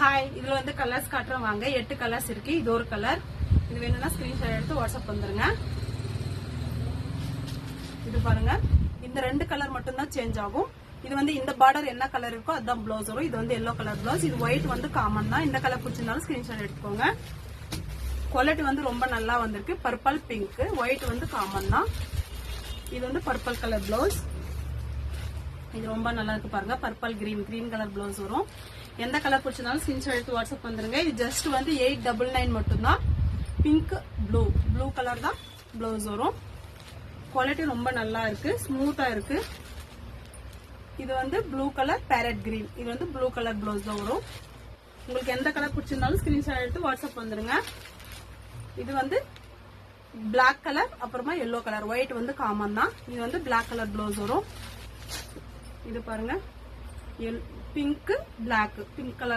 Hi, இதுல வந்து colours காட்டுறேன் வாங்க. 8 கலர்ஸ் இருக்கு. இது ஒரு கலர். இது வேணும்னா ஸ்கிரீன்ஷாட் எடுத்து வாட்ஸ்அப் வந்துருங்க. இது பாருங்க, இந்த 2 கலர் மட்டும் தான் சேஞ்ச் ஆகும். இது வந்து இந்த பார்டர் என்ன கலர் இருக்கோ அதுதான் ப்ளவுஸ் வரும். இது வந்து எல்லோ கலர் ப்ளவுஸ். இது ஒயிட் வந்து காமன் தான். இந்த கலர் பிடிச்சிருந்தாலும் ஸ்கிரீன்ஷாட் எடுத்துக்கோங்க. குவாலிட்டி வந்து ரொம்ப நல்லா வந்திருக்கு. பர்பிள் பிங்க், ஒயிட் வந்து காமன் தான். இது வந்து பர்பிள் கலர் ப்ளவுஸ். இது ரொம்ப நல்லா இருக்கு பாருங்க. பர்பிள் கிரீன் கலர் ப்ளவுஸ் வரும். எந்த கலர் பிடிச்சிருந்தாலும் ஸ்கிரீன்ஷாட் எடுத்து வாட்ஸ்அப் வந்துருங்க. இது ஜஸ்ட் வந்து 899 மட்டும் தான். பிங்க் ப்ளூ கலர் தான் ப்ளவுஸ் வரும். குவாலிட்டி ரொம்ப நல்லா இருக்கு, ஸ்மூத்தா இருக்கு. இது வந்து ப்ளூ கலர் பேரட் கிரீன். இது வந்து ப்ளூ கலர் ப்ளவுஸ் தான் வரும். உங்களுக்கு எந்த கலர் பிடிச்சிருந்தாலும் ஸ்கிரீன்ஷாட் எடுத்து வாட்ஸ்அப் வந்துருங்க. இது வந்து பிளாக் கலர், அப்புறமா எல்லோ கலர், ஒயிட் வந்து காமன் தான். இது வந்து பிளாக் கலர் ப்ளவுஸ் வரும். இது பாருங்க, பிங்க் கலர்